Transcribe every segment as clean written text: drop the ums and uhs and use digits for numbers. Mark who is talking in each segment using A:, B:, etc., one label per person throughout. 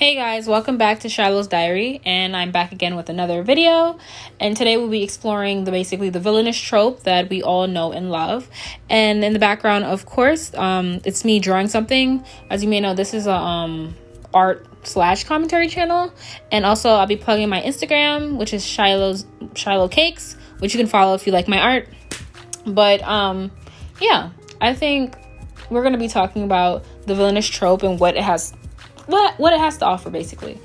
A: Hey guys, welcome back to Shiloh's Diary, and I'm back again with another video. And today we'll be exploring the villainous trope that we all know and love. And in the background, of course, it's me drawing something. As you may know, this is a art/commentary channel, and also I'll be plugging my Instagram, which is Shiloh Cakes, which you can follow if you like my art. But yeah, I think we're gonna be talking about the villainous trope and what it has to offer, basically.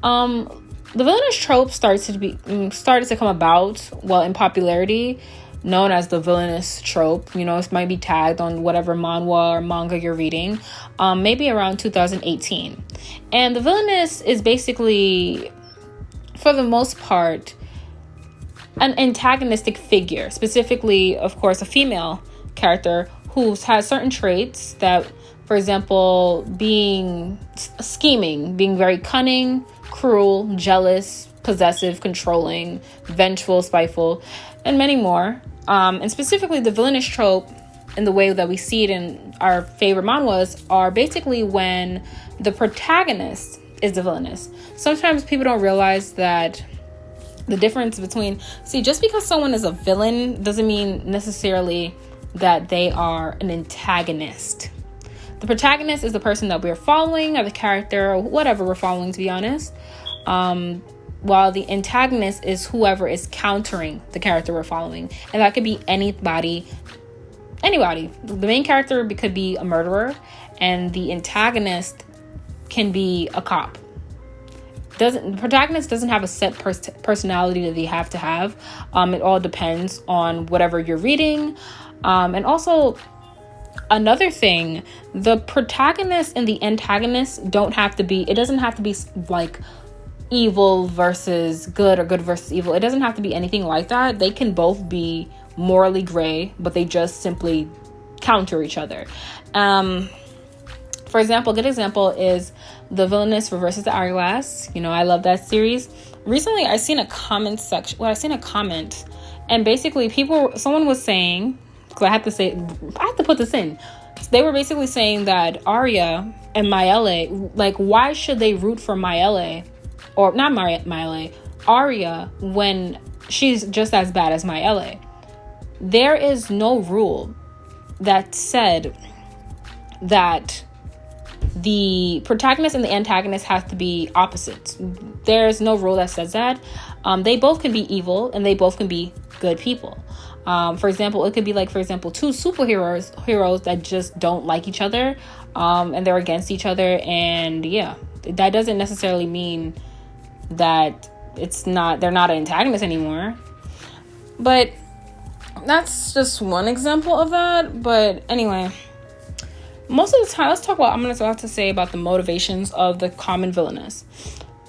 A: The villainous trope started to come about, in popularity, known as the villainous trope. You know, it might be tagged on whatever manhwa or manga you're reading, maybe around 2018. And the villainess is basically, for the most part, an antagonistic figure, specifically, of course, a female character who has certain traits that, for example, being scheming, being very cunning, cruel, jealous, possessive, controlling, vengeful, spiteful, and many more. And specifically, the villainous trope, in the way that we see it in our favorite manhwas, are basically when the protagonist is the villainess. Sometimes people don't realize that the difference between... just because someone is a villain doesn't mean necessarily that they are an antagonist. The protagonist is the person that we're following, or the character, or whatever we're following, to be honest. While the antagonist is whoever is countering the character we're following. And that could be anybody. The main character could be a murderer, and the antagonist can be a cop. The protagonist doesn't have a set personality that they have to have. It all depends on whatever you're reading. And also, another thing, the protagonist and the antagonist it doesn't have to be like evil versus good or good versus evil. It doesn't have to be anything like that. They can both be morally gray, but they just simply counter each other. For example, a good example is The Villainess versus the Hourglass. You know, I love that series. Recently, I seen a comment, and basically someone was saying, because I have to put this in. They were basically saying that Arya and Mayele, why should they root for Mayele, or not Mayele, Arya, when she's just as bad as Mayele? There is no rule that said that the protagonist and the antagonist have to be opposites. There's no rule that says that. They both can be evil and they both can be good people. For example, it could be two superheroes that just don't like each other, and they're against each other. And yeah, that doesn't necessarily mean that they're not an antagonist anymore. But that's just one example of that. But anyway, most of the time, I'm going to talk to say about the motivations of the common villainess.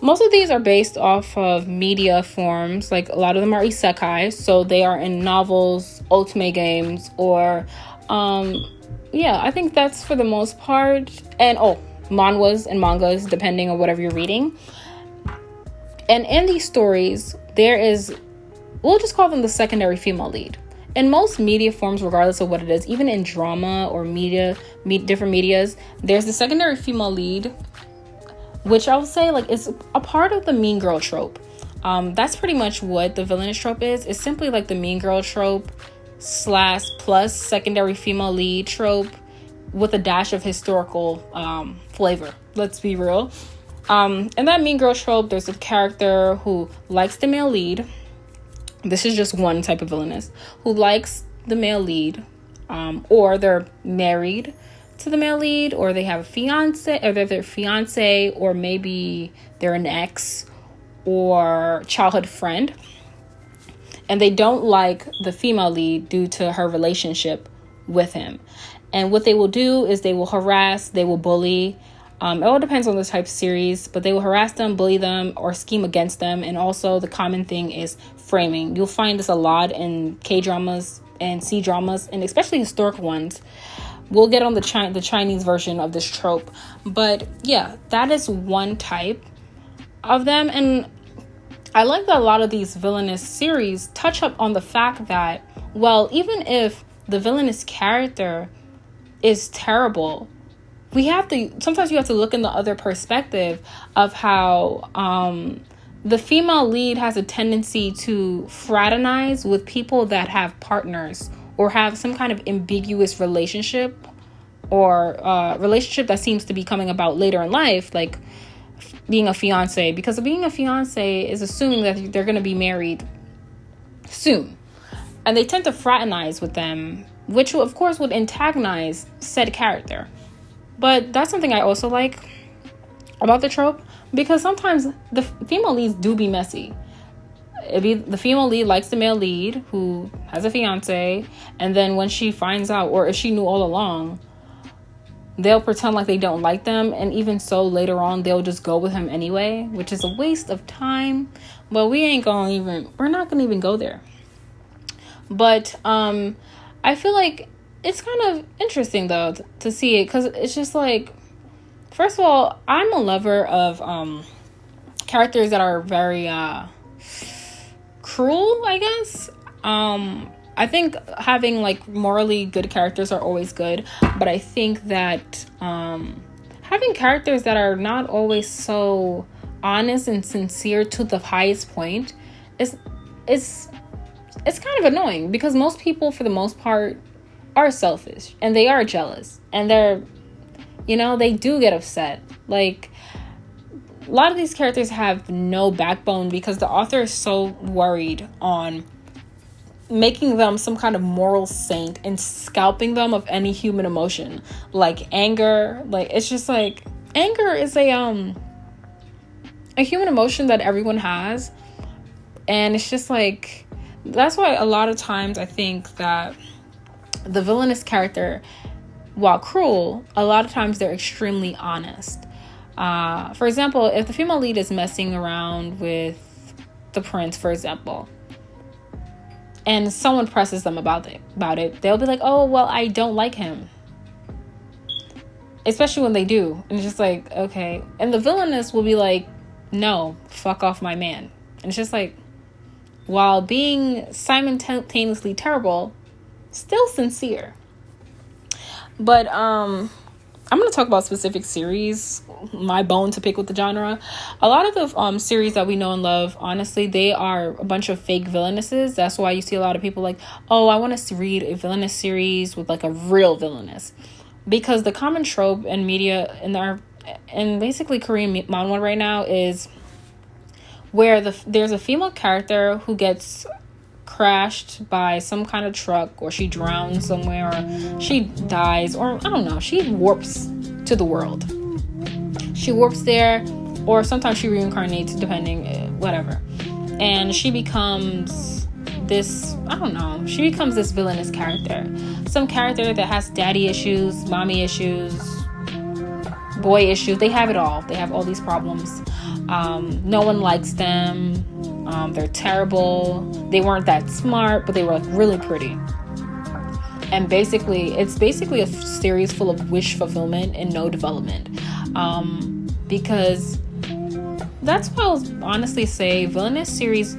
A: Most of these are based off of media forms. A lot of them are isekai, so they are in novels, ultimate games, or I think that's for the most part. And manhwas and mangas, depending on whatever you're reading. And in these stories, we'll just call them the secondary female lead. In most media forms, regardless of what it is, even in drama or different medias, there's the secondary female lead, which I would say is a part of the mean girl trope. That's pretty much what the villainous trope is. It's simply the mean girl trope / plus secondary female lead trope with a dash of historical flavor. Let's be real. In that mean girl trope, there's a character who likes the male lead. This is just one type of villainess, who likes the male lead, or they're married to the male lead, or they have a fiance, or they're their fiance, or maybe they're an ex or childhood friend, and they don't like the female lead due to her relationship with him. And what they will do is they will harass, they will bully. It all depends on the type of series, but they will harass them, bully them, or scheme against them. And also the common thing is framing. You'll find this a lot in K-dramas and C-dramas, and especially historic ones. We'll get on the Chinese version of this trope. But yeah, that is one type of them. And I like that a lot of these villainous series touch up on the fact that, even if the villainous character is terrible, sometimes you have to look in the other perspective of how the female lead has a tendency to fraternize with people that have partners or have some kind of ambiguous relationship, or relationship that seems to be coming about later in life, like being a fiance, because being a fiance is assuming that they're going to be married soon. And they tend to fraternize with them, which of course would antagonize said character. But that's something I also like about the trope, because sometimes the female leads do be messy. The female lead likes the male lead who has a fiance, and then when she finds out, or if she knew all along, they'll pretend like they don't like them, and even so later on they'll just go with him anyway, which is a waste of time. But we're not gonna even go there. But I feel like it's kind of interesting though to see it, because it's just like, first of all, I'm a lover of characters that are very cruel, I guess. I think having like morally good characters are always good, but I think that having characters that are not always so honest and sincere to the highest point is kind of annoying, because most people, for the most part, are selfish and they are jealous, and they do get upset. Like, a lot of these characters have no backbone because the author is so worried on making them some kind of moral saint and scalping them of any human emotion, like anger. Like, it's just like, anger is a human emotion that everyone has, and it's just like, that's why a lot of times I think that the villainous character, while cruel, a lot of times they're extremely honest. For example, if the female lead is messing around with the prince, for example, and someone presses them about it, they'll be like, oh, well, I don't like him. Especially when they do. And it's just like, okay. And the villainess will be like, no, fuck off my man. And it's just like, while being simultaneously terrible, still sincere. But I'm going to talk about specific series, my bone to pick with the genre. A lot of the series that we know and love, honestly, they are a bunch of fake villainesses. That's why you see a lot of people like, oh, I want to read a villainous series with like a real villainess. Because the common trope in media and basically Korean manhwa right now is where there's a female character who gets crashed by some kind of truck, or she drowns somewhere, or she dies, or I don't know, she warps to the world. She warps there, or sometimes she reincarnates, depending, whatever. And she becomes this villainous character. Some character that has daddy issues, mommy issues, boy issues. They have it all. They have all these problems. No one likes them. They're terrible. They weren't that smart, but they were really pretty. And it's basically a series full of wish fulfillment and no development. Because that's why I would honestly say villainous series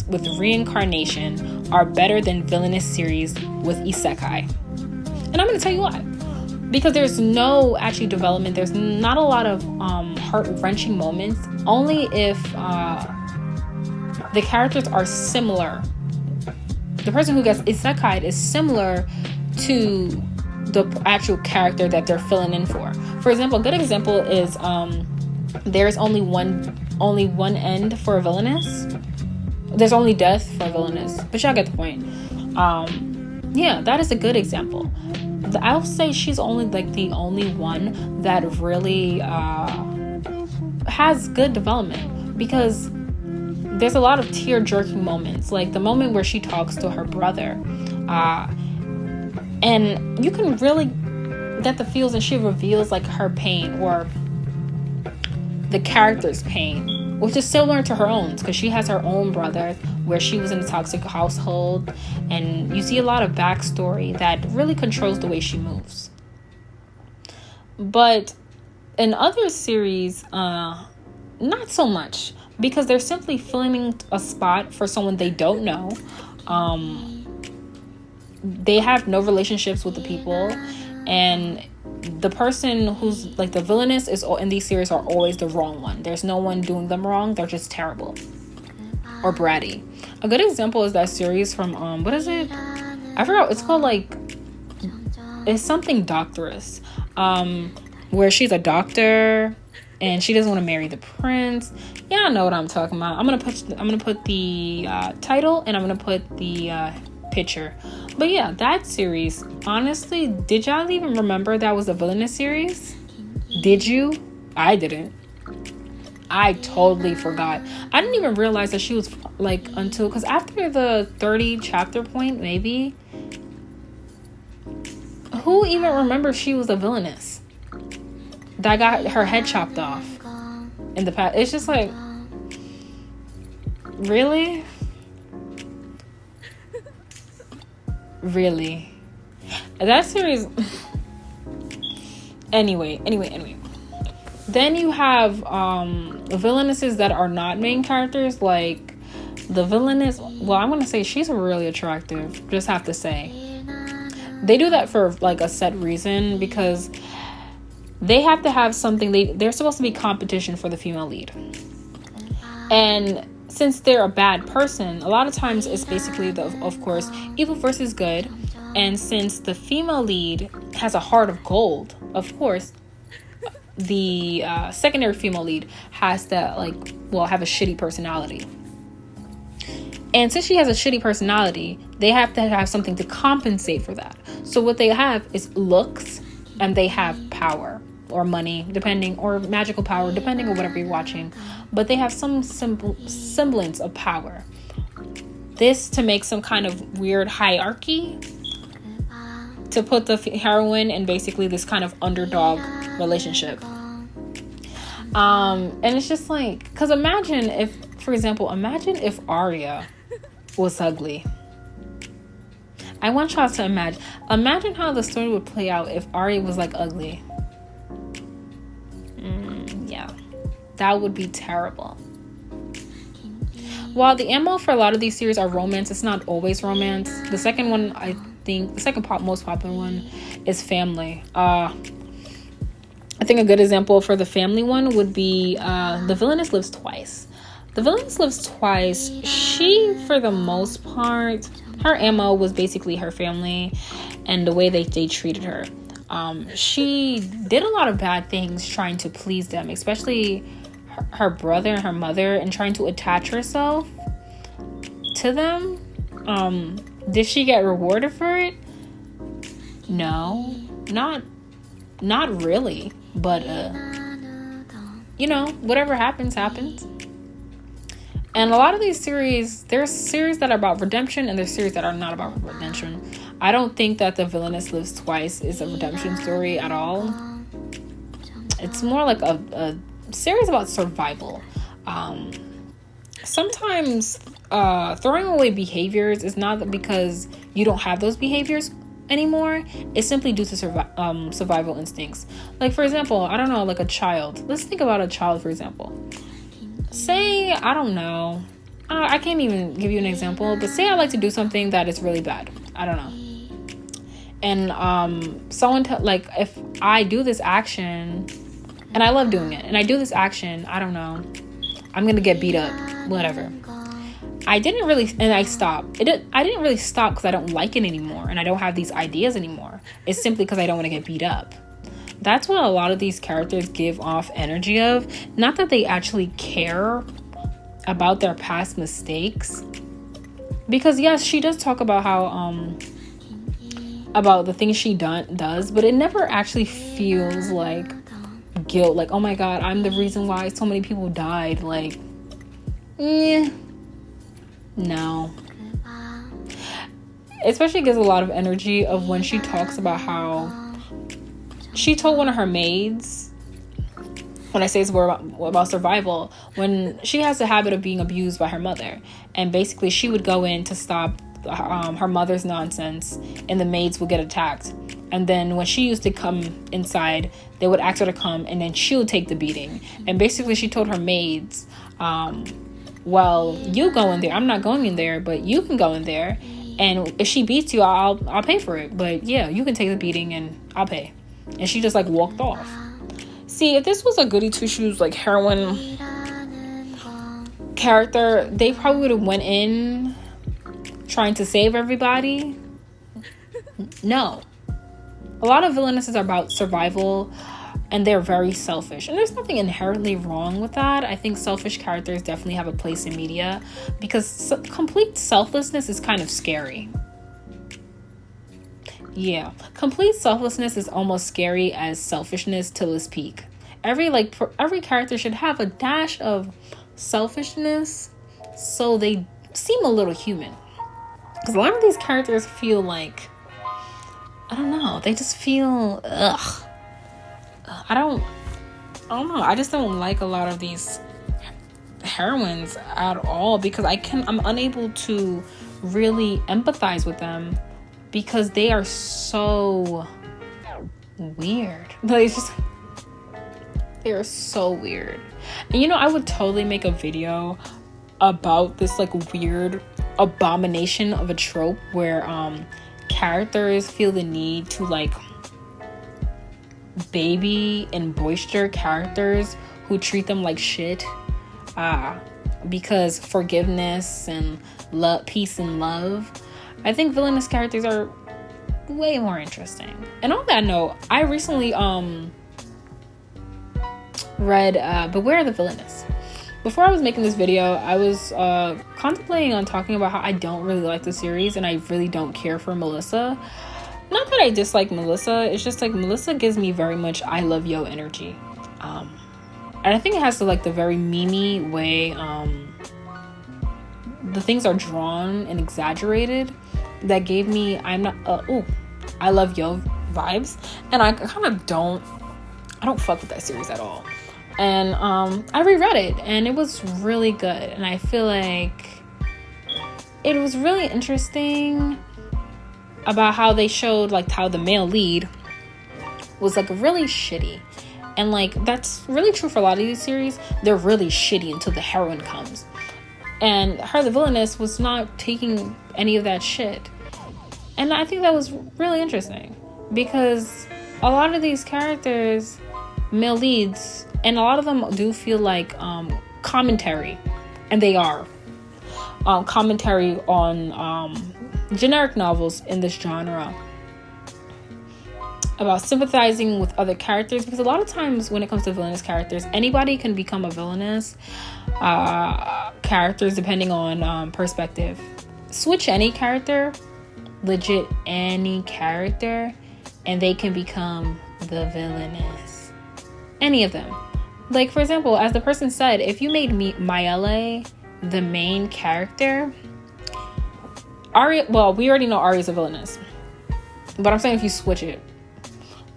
A: with reincarnation are better than villainous series with isekai. And I'm going to tell you why. Because there's no actually development. There's not a lot of heart-wrenching moments. Only if the characters are similar. The person who gets isekai'd is similar to the actual character that they're filling in for. For example, a good example is there's only one end for a villainess. There's only death for a villainess. But y'all get the point. Yeah, that is a good example. I'll say she's only like the only one that really has good development, because there's a lot of tear-jerking moments, like the moment where she talks to her brother, and you can really get the feels, and she reveals like her pain, or the character's pain, which is similar to her own, because she has her own brother where she was in a toxic household, and you see a lot of backstory that really controls the way she moves. But in other series, not so much, because they're simply filling a spot for someone they don't know. They have no relationships with the people, and the person who's like the villainess is in these series are always the wrong one. There's no one doing them wrong. They're just terrible or bratty. A good example is that series from what is it? I forgot. It's called like, it's something doctoress, where she's a doctor and she doesn't want to marry the prince. Yeah, I know what I'm talking about. I'm gonna put the title, and I'm gonna put the picture. But yeah, that series, honestly, did y'all even remember that was a Villainess series? Did you? I didn't. I totally forgot. I didn't even realize that she was like, until, because after the 30 chapter point, maybe, who even remembers she was a villainess that got her head chopped off in the past? It's just like, really? Really? That series. Anyway. Then you have villainesses that are not main characters, like the villainess. Well, I'm gonna say she's really attractive. Just have to say. They do that for like a set reason, because they have to have something. They're supposed to be competition for the female lead. And since they're a bad person, a lot of times it's basically of course, evil versus good. And since the female lead has a heart of gold, of course, the secondary female lead has to have a shitty personality. And since she has a shitty personality, they have to have something to compensate for that. So what they have is looks, and they have power or money, depending, or magical power, depending on whatever you're watching. But they have some semblance of power. This to make some kind of weird hierarchy, to put the heroine in basically this kind of underdog relationship. And it's just like, because imagine if Arya was ugly. I want y'all to imagine how the story would play out if Arya was like ugly. Yeah, that would be terrible. While the MO for a lot of these series are romance, it's not always romance. The second one, I think, the second most popular one is family. I think a good example for the family one would be The Villainess Lives Twice. The Villainess Lives Twice, she, for the most part, her MO was basically her family and the way they treated her. She did a lot of bad things trying to please them, especially her brother and her mother, and trying to attach herself to them. Did she get rewarded for it? No, not really. But whatever happens. And a lot of these series, there's series that are about redemption, and there's series that are not about redemption. I don't think that The Villainess Lives Twice is a redemption story at all. It's more like a series about survival. Sometimes throwing away behaviors is not because you don't have those behaviors anymore. It's simply due to survival instincts. Like, for example, I don't know, like a child. Let's think about a child, for example. Say, I don't know, I can't even give you an example, but say I like to do something that is really bad. I don't know. And someone if I do this action, and I love doing it, and I do this action, I don't know, I'm gonna get beat up, whatever. I didn't really stop. I didn't really stop because I don't like it anymore, and I don't have these ideas anymore. It's simply because I don't want to get beat up. That's what a lot of these characters give off energy of. Not that they actually care about their past mistakes. Because yes, she does talk about how about the things she does, but it never actually feels like guilt. Like, oh my god, I'm the reason why so many people died. Like, no. Especially gives a lot of energy of when she talks about how she told one of her maids, when I say it's more about survival, when she has a habit of being abused by her mother, and basically she would go in to stop her mother's nonsense, and the maids would get attacked. And then when she used to come inside, they would ask her to come, and then she would take the beating. And basically she told her maids, well, you go in there, I'm not going in there, but you can go in there, And if she beats you, I'll pay for it. But yeah, you can take the beating and I'll pay. And she just like walked off. See, if this was a goody two shoes like heroine character, they probably would have went in trying to save everybody. No. A lot of villainesses are about survival, and they're very selfish. And there's nothing inherently wrong with that. I think selfish characters definitely have a place in media because complete selflessness is kind of scary. Yeah, complete selflessness is almost scary as selfishness till its peak. Every character should have a dash of selfishness so they seem a little human. Because a lot of these characters feel like, I don't know, they just feel I don't know. I just don't like a lot of these heroines at all because I'm unable to really empathize with them because they are so weird. Like, it's just, they are so weird. And I would totally make a video about this like weird abomination of a trope where characters feel the need to like baby and boister characters who treat them like shit because forgiveness and love, peace and love. I think villainous characters are way more interesting. And on that note, I recently read Beware the Villainess. Before I was making this video, I was contemplating on talking about how I don't really like the series and I really don't care for Melissa. Not that I dislike Melissa, it's just like Melissa gives me very much I love yo energy. And I think it has to like the very memey way the things are drawn and exaggerated that gave me I love yo vibes. And I kind of don't fuck with that series at all. And I reread it and it was really good. And I feel like it was really interesting about how they showed like how the male lead was like really shitty. And like that's really true for a lot of these series. They're really shitty until the heroine comes. And her, the villainess, was not taking any of that shit. And I think that was really interesting because a lot of these characters, male leads, and a lot of them do feel like commentary, and they are commentary on generic novels in this genre about sympathizing with other characters, because a lot of times when it comes to villainous characters, anybody can become a villainous characters depending on perspective. Switch any character, legit any character, and they can become the villainess. Any of them. Like, for example, as the person said, if you made Mayele the main character, Arya, well, we already know Arya's a villainess, but I'm saying if you switch it,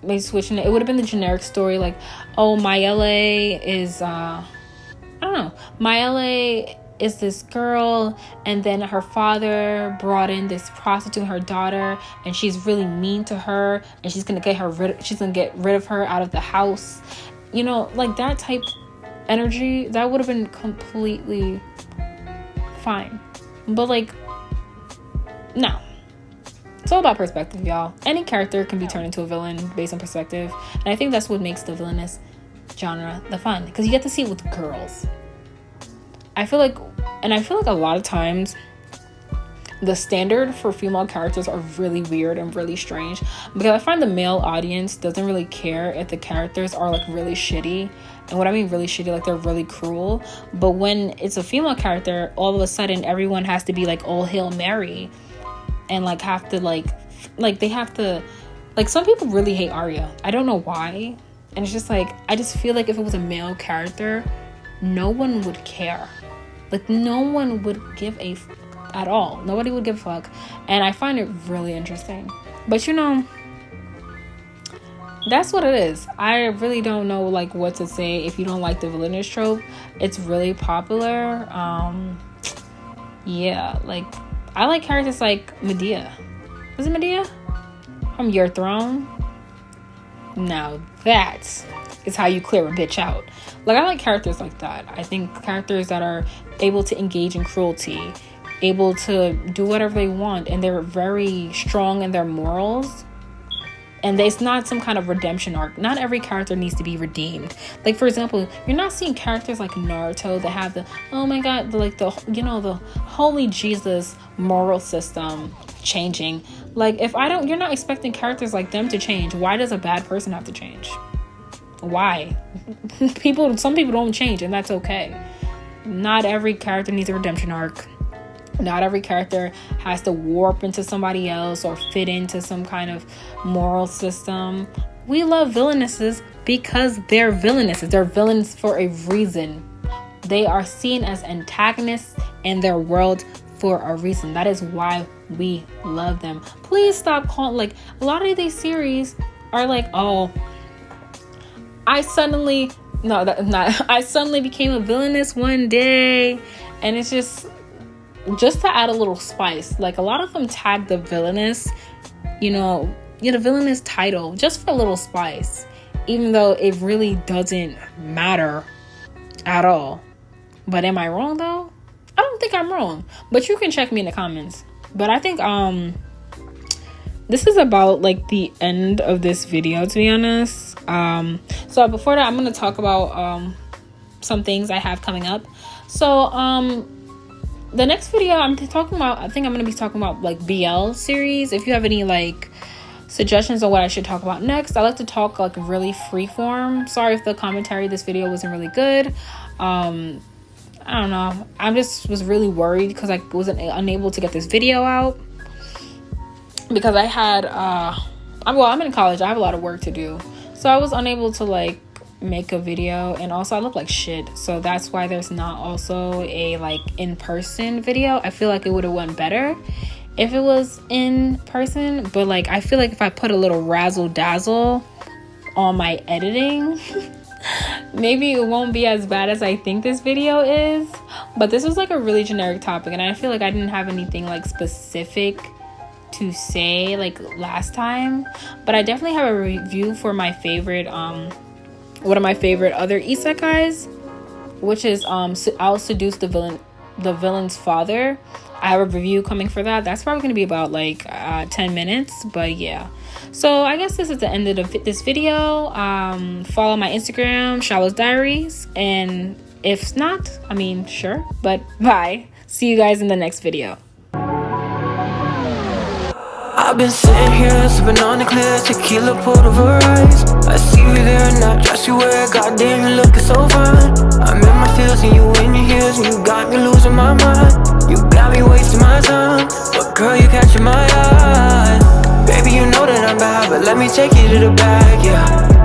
A: maybe switching it would have been the generic story, like, oh, Mayele is Mayele is this girl, and then her father brought in this prostitute, her daughter, and she's really mean to her, and she's gonna get rid of her out of the house. Like that type energy, that would have been completely fine. But like, no. It's all about perspective, y'all. Any character can be turned into a villain based on perspective. And I think that's what makes the villainous genre the fun. Because you get to see it with girls. I feel like a lot of times the standard for female characters are really weird and really strange, because I find the male audience doesn't really care if the characters are like really shitty. And what I mean really shitty, like they're really cruel. But when it's a female character, all of a sudden everyone has to be like all Hail Mary and like have to like they have to, like, some people really hate Arya. I don't know why. And it's just like, I just feel like if it was a male character, no one would care. Like, no one would give a at all. Nobody would give a fuck. And I find it really interesting. But that's what it is. I really don't know like what to say if you don't like the villainous trope. It's really popular. Yeah, like I like characters like Medea. Was it Medea? From Your Throne? Now that is how you clear a bitch out. Like, I like characters like that. I think characters that are able to engage in cruelty able to do whatever they want, and they're very strong in their morals. And it's not some kind of redemption arc. Not every character needs to be redeemed. Like, for example, you're not seeing characters like Naruto that have the, oh my god, the holy Jesus moral system changing. Like, you're not expecting characters like them to change. Why does a bad person have to change? Why? Some people don't change, and that's okay. Not every character needs a redemption arc. Not every character has to warp into somebody else or fit into some kind of moral system. We love villainesses because they're villainesses. They're villains for a reason. They are seen as antagonists in their world for a reason. That is why we love them. Please stop calling, like, a lot of these series are like, oh, I suddenly became a villainess one day, and it's just to add a little spice. Like, a lot of them tag the villainess, the villainess title just for a little spice, even though it really doesn't matter at all. But am I wrong though? I don't think I'm wrong, but you can check me in the comments. But I think this is about like the end of this video, to be honest. So before that, I'm going to talk about some things I have coming up. So the next video I think I'm going to be talking about like BL series. If you have any like suggestions on what I should talk about next, I like to talk like really freeform. Sorry if the commentary this video wasn't really good. I don't know. I just was really worried because I wasn't unable to get this video out because I had I'm in college. I have a lot of work to do, so I was unable to like make a video, and also I look like shit, so that's why there's not also a like in-person video. I feel like it would have went better if it was in person, but like I feel like if I put a little razzle dazzle on my editing maybe it won't be as bad as I think this video is. But this was like a really generic topic, and I feel like I didn't have anything like specific to say like last time, but I definitely have a review for my favorite one of my favorite other isekais, which is I'll Seduce the Villain's Father. I have a review coming for that. That's probably going to be about like 10 minutes, but yeah. So I guess this is the end of this video. Follow my Instagram, Shiloh's Diaries, and if not, I mean, sure, but bye. See you guys in the next video.
B: I've been sitting here sipping on the clear tequila poured over ice. I see you there and I dress you wear. Goddamn, you looking so fine. I'm in my feels and you in your heels, and you got me losing my mind. You got me wasting my time, but girl, you catching my eye. Baby, you know that I'm bad, but let me take you to the back, yeah.